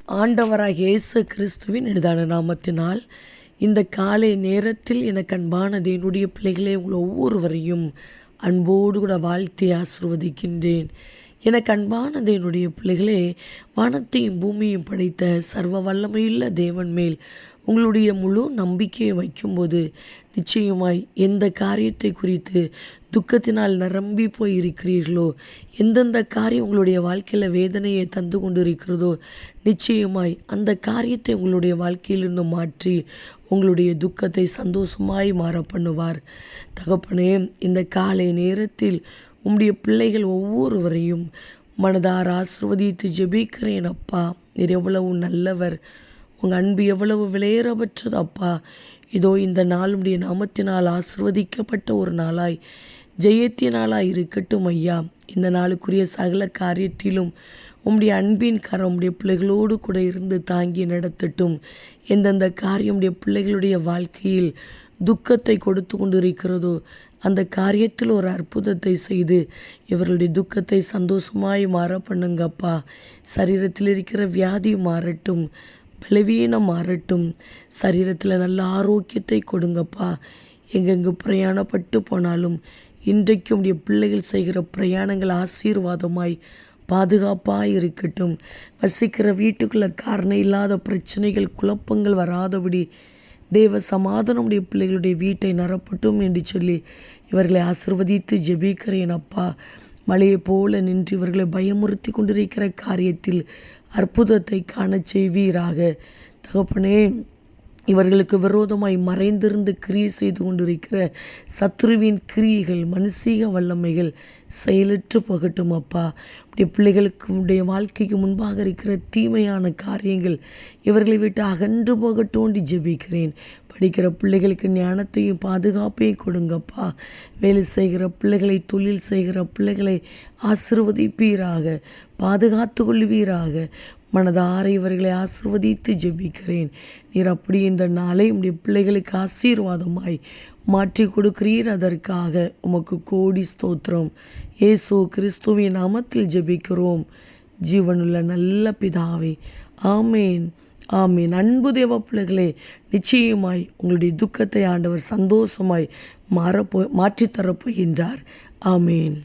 ஆண்டவராகிய இயேசு கிறிஸ்துவின் இனிதான நாமத்தினால் இந்த காலை நேரத்தில் எனக்கு அன்பான என்னுடைய பிள்ளைகளே, உங்கள் ஒவ்வொருவரையும் அன்போடு கூட வாழ்த்தி ஆசிர்வதிக்கின்றேன். எனக்கு அன்பான என்னுடைய பிள்ளைகளே, வானத்தையும் பூமியையும் படைத்த சர்வ வல்லமையுள்ள தேவன் மேல் உங்களுடைய முழு நம்பிக்கையை வைக்கும்போது நிச்சயமாய் எந்த காரியத்தை குறித்து துக்கத்தினால் நிரம்பி போய் இருக்கிறீர்களோ, எந்தெந்த காரியம் உங்களுடைய வாழ்க்கையில் வேதனையை தந்து கொண்டு இருக்கிறதோ, நிச்சயமாய் அந்த காரியத்தை உங்களுடைய வாழ்க்கையிலிருந்து மாற்றி உங்களுடைய துக்கத்தை சந்தோஷமாய் மாற பண்ணுவார். தகப்பனே, இந்த காலை நேரத்தில் உம்முடைய பிள்ளைகள் ஒவ்வொருவரையும் மனதார ஆசிர்வதித்து ஜெபிக்கிறேன். அப்பா, நீர் எவ்வளவு நல்லவர், உங்கள் அன்பு எவ்வளவு விலையேறப்பட்டது அப்பா. இதோ இந்த நாள் உம்முடைய நாமத்தினால் ஆசிர்வதிக்கப்பட்ட ஒரு நாளாய், ஜெயத்திய நாளாய் இருக்கட்டும் ஐயா. இந்த நாளுக்குரிய சகல காரியத்திலும் உம்முடைய அன்பின் கரம் உம்முடைய பிள்ளைகளோடு கூட இருந்து தாங்கி நடத்தட்டும். எந்தெந்த காரியம் உடைய பிள்ளைகளுடைய வாழ்க்கையில் துக்கத்தை கொடுத்து கொண்டு இருக்கிறதோ, அந்த காரியத்தில் ஒரு அற்புதத்தை செய்து இவர்களுடைய துக்கத்தை சந்தோஷமாய் மாற பண்ணுங்கப்பா. சரீரத்தில் இருக்கிற வியாதி மாறட்டும், பலவீனம் மாறட்டும், சரீரத்தில் நல்ல ஆரோக்கியத்தை கொடுங்கப்பா. எங்கெங்கு பிரயாணப்பட்டு போனாலும் இன்றைக்கும் உடைய பிள்ளைகள் செய்கிற பிரயாணங்கள் ஆசீர்வாதமாய் பாதுகாப்பாக இருக்கட்டும். வசிக்கிற வீட்டுக்குள்ளே காரணம் இல்லாத பிரச்சனைகள் குழப்பங்கள் வராதபடி தேவ சமாதானமுடைய பிள்ளைகளுடைய வீட்டை நிரப்பட்டும் என்று சொல்லி இவர்களை ஆசிர்வதித்து ஜெபிக்கிறேன் அப்பா. மழையை போல நின்று இவர்களை பயமுறுத்தி கொண்டிருக்கிற காரியத்தில் அற்புதத்தை காண செய்வீராக. தகப்பனே, இவர்களுக்கு விரோதமாய் மறைந்திருந்து கிரியை செய்து கொண்டிருக்கிற சத்ருவின் கிரியைகள், மனுஷீக வல்லமைகள் செயலற்று போகட்டும் அப்பா. உடைய பிள்ளைகளுக்கு உடைய வாழ்க்கைக்கு முன்பாக இருக்கிற தீமையான காரியங்கள் இவர்களை விட்டு அகன்று போகட்டும் என்று ஜெபிக்கிறேன். படிக்கிற பிள்ளைகளுக்கு ஞானத்தையும் பாதுகாப்பையும் கொடுங்கப்பா. வேலை செய்கிற பிள்ளைகளை, தொழில் செய்கிற பிள்ளைகளை ஆசிர்வதிப்பீராக, பாதுகாத்து கொள்வீராக. மனதார இவர்களை ஆசிர்வதித்து ஜெபிக்கிறேன். நீர் அப்படி இந்த நாளை உடைய பிள்ளைகளுக்கு ஆசீர்வாதமாய் மாற்றி கொடுக்கிறீர். அதற்காக உமக்கு கோடி ஸ்தோத்திரம். இயேசு கிறிஸ்துவின் நாமத்தில் ஜெபிக்கிறோம் ஜீவனுள்ள நல்ல பிதாவே, ஆமேன் ஆமேன். அன்பு தேவ பிள்ளைகளே, நிச்சயமாய் உங்களுடைய துக்கத்தை ஆண்டவர் சந்தோஷமாய் மாற்றித்தரப்போகின்றார். ஆமேன்.